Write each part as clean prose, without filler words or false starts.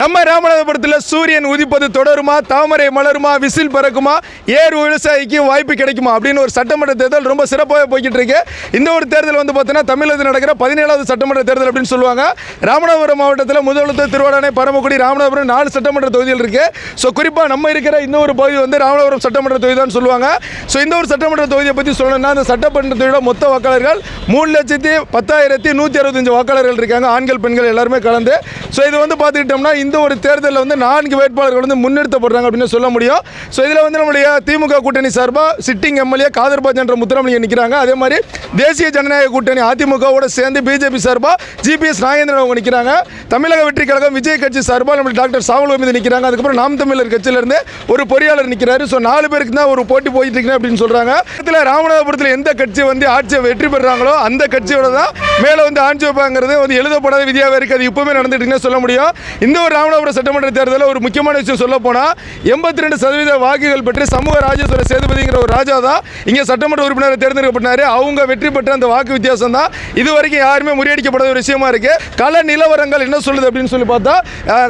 நம்ம ராமநாதபுரத்தில் சூரியன் உதிப்பது தொடருமா, தாமரை மலருமா, விசில் பறக்குமா, ஏர் விவசாயிக்கு வாய்ப்பு கிடைக்குமா அப்படின்னு ஒரு சட்டமன்ற தேர்தல் ரொம்ப சிறப்பாக போய்கிட்டு இருக்கு. இந்த ஒரு தேர்தல் வந்து பார்த்தீங்கன்னா தமிழகத்தில் நடக்கிற 17வது சட்டமன்ற தேர்தல் அப்படின்னு சொல்லுவாங்க. ராமநாதபுரம் மாவட்டத்தில் முதலமைச்சர் திருவாடானை, பரமக்குடி, ராமநாதபுரம் 4 சட்டமன்ற தொகுதிகள் இருக்கு. ஸோ குறிப்பாக நம்ம இருக்கிற இந்த ஒரு பகுதி வந்து ராமநாதபுரம் சட்டமன்ற தொகுதி தான் சொல்லுவாங்க. ஸோ இந்த ஒரு சட்டமன்ற தொகுதியை பற்றி சொல்லணும்னா அந்த சட்டமன்ற தொகுதியோட மொத்த வாக்காளர்கள் 3,10,165 வாக்காளர்கள் இருக்காங்க, ஆண்கள் பெண்கள் எல்லாருமே கலந்து. ஸோ இது வந்து பார்த்துக்கிட்டோம்னா இந்த ஒரு தேர்தலில் வந்து 4 வேட்பாளர்கள் வந்து முன்னிறுத்தப்படுறாங்க அப்படின்னு சொல்ல முடியும். ஸோ இதில் வந்து நம்முடைய திமுக கூட்டணி சார்பாக சிட்டிங் எம்எல்ஏ காதர்பாஜ் என்ற முத்துராமலிங்கம் நிற்கிறாங்க. அதே மாதிரி தேசிய ஜனநாயக கூட்டணி அதிமுகவோட சேர்ந்து பிஜேபி சார்பாக ஜிபிஎஸ் நாகேந்திரன் அவங்க நிற்கிறாங்க. தமிழக வெற்றி கழகம் விஜய் கட்சி சார்பாக நம்ம டாக்டர் சாவல் மீது நிற்கிறாங்க. அதுக்கப்புறம் நாம் தமிழர் கட்சியிலிருந்து ஒரு பொறியாளர் நிற்கிறாரு. ஸோ 4 பேருக்கு தான் ஒரு போட்டி போயிட்டு இருக்கு அப்படின்னு சொல்றாங்க. இதில் ராமநாதபுரத்தில் எந்த கட்சி வந்து ஆட்சியை வெற்றி பெறாங்களோ அந்த கட்சியோட தான் மேலே வந்து ஆட்சி வைப்பாங்கிறது வந்து எழுதப்படாத விதியாகவே இருக்குது. அது இப்பவுமே நடந்துட்டு இருக்குன்னு சொல்ல முடியும். இந்த ஒரு ராமநாதபுரம் சட்டமன்ற தேர்தலில் ஒரு முக்கியமான விஷயம் சொல்ல போனால் 82% வாக்குகள் பெற்று சமூக ராஜேஸ்வர சேதுபதிங்கிற ஒரு ராஜா தான் இங்கே சட்டமன்ற உறுப்பினர் தேர்ந்தெடுக்கப்பட்டார். அவங்க வெற்றி பெற்ற அந்த வாக்கு வித்தியாசம் தான் இது வரைக்கும் யாருமே முறியடிக்கப்படாத ஒரு விஷயமா இருக்கு. கள நிலவரங்கள் என்ன சொல்லுது அப்படின்னு சொல்லி பார்த்தா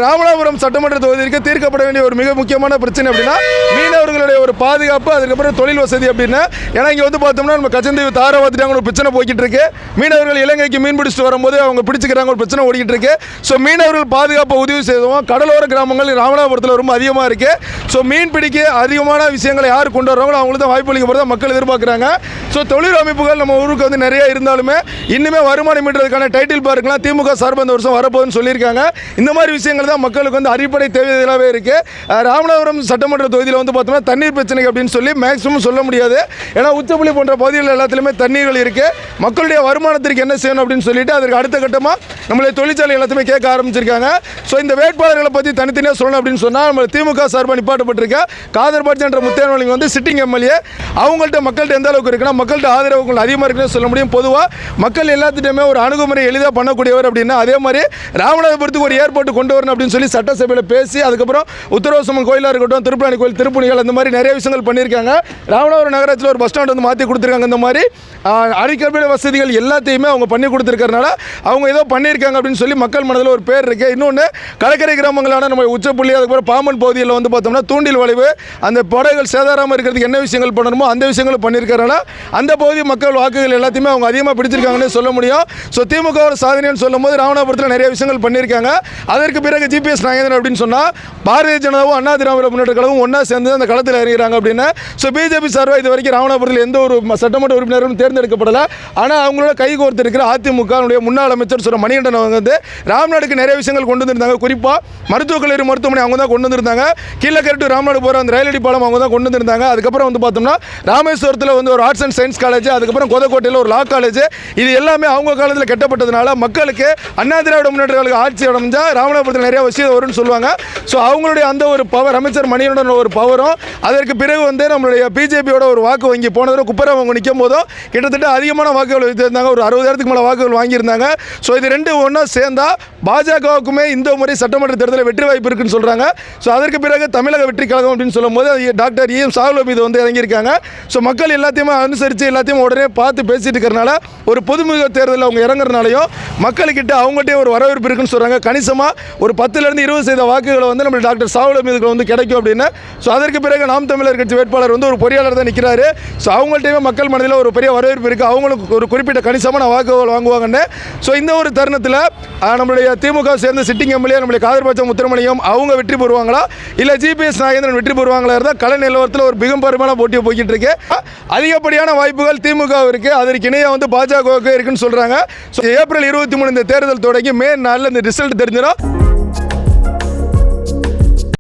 ராமநாதபுரம் சட்டமன்ற தொகுதிக்கு தீர்க்கப்பட வேண்டிய ஒரு மிக முக்கியமான பிரச்சனை அப்படின்னா மீனவர்களுடைய ஒரு பாதுகாப்பு, அதுக்கப்புறம் தொழில் வசதி அப்படின்னு. ஏன்னா இங்கே வந்து பார்த்தோம்னா நம்ம கச்சந்தீவு தாராவாத்திட்டாங்க ஒரு பிரச்சனை போய்கிட்டு இருக்கு. மீனவர்கள் இலங்கைக்கு மீன் பிடிச்சிட்டு வரும்போது அவங்க பிடிச்சிக்கிறாங்க, ஒரு பிரச்சனை ஓடிக்கிட்டு இருக்கு. ஸோ மீனவர்கள் பாதுகாப்பை உதவி செய்வோம். கடலோர கிராமங்கள் ராமநாதபுரத்தில் ரொம்ப அதிகமாக இருக்கு. ஸோ மீன் பிடிக்க அதிகமான விஷயங்களை யார் கொண்டு வர்றாங்களோ அவங்களுக்கு தான் வாய்ப்பு அளிக்கப்படுறதா மக்கள் எதிர்பார்க்குறாங்க. ஸோ தொழில் அமைப்புகள் நம்ம ஊருக்கு வந்து நிறைய இருந்தாலுமே இன்னுமே வருமானம் ஈட்டுறதுக்கான டைட்டில் பார்க்கலாம் திமுக சார்பு இந்த வருஷம் வரப்போகுதுன்னு சொல்லியிருக்காங்க. இந்த மாதிரி விஷயங்கள் தான் மக்களுக்கு வந்து அடிப்படை தேவைகளாகவே இருக்கு. ராமநாதபுரம் சட்டமன்ற தொகுதியில் வந்து பார்த்தோம்னா தண்ணீர் பிரச்சனை அப்படின்னு சொல்லி மேக்ஸிமம் சொல்ல முடியாது. ஏன்னா உச்சப்புள்ளி போன்ற பகுதிகள் எல்லாத்துலேயுமே தண்ணீர்கள் இருக்கு. மக்களுடைய வருமானத்திற்கு என்ன செய்யணும் அப்படின்னு சொல்லிட்டு அதற்கு அடுத்த கட்டமாக நம்மளுடைய தொழிற்சாலை எல்லாத்தையுமே கேட்க ஆரம்பிச்சிருக்காங்க. ஸோ இந்த வேட்பாளர்களை பற்றி தனித்தனியாக சொல்லணும் அப்படின்னு சொன்னால் நம்ம திமுக சார்பாக நிப்பாட்டப்பட்டிருக்க காதர்பாட்சி என்ற முத்துராமலிங்கம் வந்து சிட்டிங் எம்எல்ஏ. அவங்கள்ட்ட மக்கள்கிட்ட எந்த அளவுக்கு இருக்குன்னா மக்கள்கிட்ட ஆதரவு அதிகமாக இருக்குன்னு சொல்ல முடியும். பொதுவாக மக்கள் எல்லாத்திட்டையுமே ஒரு அணுகுமுறை எளிதாக பண்ணக்கூடியவர் அப்படின்னா அதே மாதிரி ராமநாதபுரத்துக்கு ஒரு ஏர்போர்ட் கொண்டு வரணும் அப்படின்னு சொல்லி சட்டசபையில் பேசி அதுக்கப்புறம் உத்தரவாசம்மன் கோயிலாக இருக்கட்டும், திருப்பணி கோயில், திருப்பணிகள், அந்த மாதிரி நிறைய விஷயங்கள் பண்ணியிருக்காங்க. ராமநாதபுரம் நகரத்தில் ஒரு பஸ் ஸ்டாண்ட் வந்து மாற்றி கொடுத்துருக்காங்க. இந்த மாதிரி அடிக்கடி வசதிகள் எல்லாத்தையுமே அவங்க பண்ணி கொடுத்துருக்கறனால அவங்க ஏதோ பண்ணியிருக்காங்க அப்படின்னு சொல்லி மக்கள் மனதில் ஒரு பேர் இருக்குது. இன்னொன்று கடற்கரை கிராமங்களான நம்ம உச்சப்புள்ளி, அதுக்கப்புறம் பாம்பன் பகுதியில் வந்து பார்த்தோம்னா தூண்டில் வளைவு, அந்த படகுகள் சேதாராமல் இருக்கிறதுக்கு என்ன விஷயங்கள் பண்ணணுமோ அந்த விஷயங்கள் பண்ணியிருக்கிறனால அந்த பகுதி மக்கள் வாக்குகள் எல்லாத்தையுமே அவங்க அதிகமாக பிடிச்சிருக்காங்கன்னு சொல்ல முடியும். ஸோ திமுகவோட சாதனைன்னு சொல்லும் போது ராமநாதபுரத்தில் நிறைய விஷயங்கள் பண்ணியிருக்காங்க. அதற்கு பிறகு ஜிபிஎஸ் நாகேந்திரன் அப்படின்னு சொன்னால் பாரதிய ஜனதாவும் அண்ணா திராவிட முன்னேற்ற கழகமும் ஒன்றா சேர்ந்து அந்த களத்தில் இறங்கிறாங்க அப்படின்னு. ஸோ பிஜேபி சார்பாக இது வரைக்கும் ராமநாதபுரத்தில் எந்த ஒரு சட்டமன்ற உறுப்பினரும் தேர்ந்தெடுக்கப்படலை. ஆனால் அவங்களோட கைகோர்த்து இருக்கிற அதிமுக முன்னாள் அமைச்சர் சொல்ற மணிகண்டன் அவங்க வந்து ராம்நாடுக்கு நிறைய விஷயங்கள் கொண்டு வந்திருந்தாங்க. குறிப்பாக மருத்துவக் கல்லூரி மருத்துவமனை அவங்க தான் கொண்டு வந்திருந்தாங்க. கீழக்கரை டு ராம்நாடு போகிற அந்த ரயிலடி பாலம் அவங்க தான் கொண்டு வந்திருந்தாங்க. அதுக்கப்புறம் வந்து பார்த்தோம்னா ராமேஸ்வரத்தில் வந்து ஒரு ஆர்ட்ஸ் அண்ட் சயின்ஸ் காலேஜ், அதுக்கப்புறம் கோதக்கோட்டையில் ஒரு லா காலேஜ், இது எல்லாமே அவங்க காலத்தில் கட்டப்பட்டதுனால மக்களுக்கு அண்ணா திராவிட முன்னேற்ற கழக ஆட்சி அடைஞ்சா ராமநாதபுரத்தில் நிறைய விஷயம் வரும்னு சொல்லுவாங்க. ஸோ அவங்களுடைய அந்த ஒரு பவர், அமைச்சர் மணிகண்டன் ஒரு பவரும், அதற்கு பிறகு வந்து நம்மளுடைய பிஜேபியோட ஒரு வாக்கு வங்கி போன தடவை குப்பரை அவங்க நிற்கும் போதும் கிட்டத்தட்ட அதிகமான வாக்குகள் வைத்திருந்தாங்க. ஒரு 60,000க்கு மேலே வாக்குகள் வாங்கியிருந்தாங்க. ஸோ இது ரெண்டு ஒன்றா சேர்ந்தா பாஜகவுக்குமே இந்த முறை சட்டமன்ற தேர்தலில் வெற்றி வாய்ப்பு இருக்குன்னு சொல்கிறாங்க. ஸோ அதற்கு பிறகு தமிழக வெற்றி கழகம் அப்படின்னு சொல்லும்போது டாக்டர் EM சாவல் மீது வந்து இறங்கியிருக்காங்க. ஸோ மக்கள் எல்லாத்தையுமே அனுசரித்து எல்லாத்தையும் உடனே பார்த்து பேசிட்டு இருக்கிறனால ஒரு பொதுமுக தேர்தலில் அவங்க இறங்குறதுனாலையும் மக்கள்கிட்ட அவங்கள்ட்டே ஒரு வரவேற்பு இருக்குன்னு சொல்கிறாங்க. கணிசமாக ஒரு 10% 20% வாக்குகளை வந்து நம்ம டாக்டர் சாவல் மீது வந்து கிடைக்கும் அப்படின்னு. ஸோ அதற்கு பிறகு நாம் தமிழர் கட்சி வேட்பாளர் வந்து ஒரு பொறியாளர் தான் நிற்கிறாரு. ஸோ அவங்கள்ட்டையுமே மக்கள் மனதில் ஒரு பெரிய வரவேற்பு இருக்குது. அவங்களுக்கு ஒரு குறிப்பிட்ட கணிசமான வாக்குகள் வாங்குவாங்கன்னு. ஸோ இந்த ஒரு தருணத்தில் நம்மளுடைய திமுக சேர்ந்த சிட்டிங் எம்எல்ஏ நம்மளுடைய காதர்பாட்சி முத்துராமலிங்கம் அவங்க வெற்றி பெறுவாங்களா, இல்லை ஜிபிஎஸ் நாகேந்திரன் வெற்றி பெறுவாங்களா இருந்தால் கள நிலவரத்தில் ஒரு மிகப்பெருமான போட்டியை போய்கிட்டு இருக்கு. அதிகப்படியான வாய்ப்புகள் திமுக இருக்குது. அதற்கு இணையாக வந்து பாஜகவுக்கு இருக்குன்னு சொல்கிறாங்க. ஸோ ஏப்ரல் 23 இந்த தேர்தல் தொடங்கி மே 4 இந்த ரிசல்ட் தெரிஞ்சிடும்.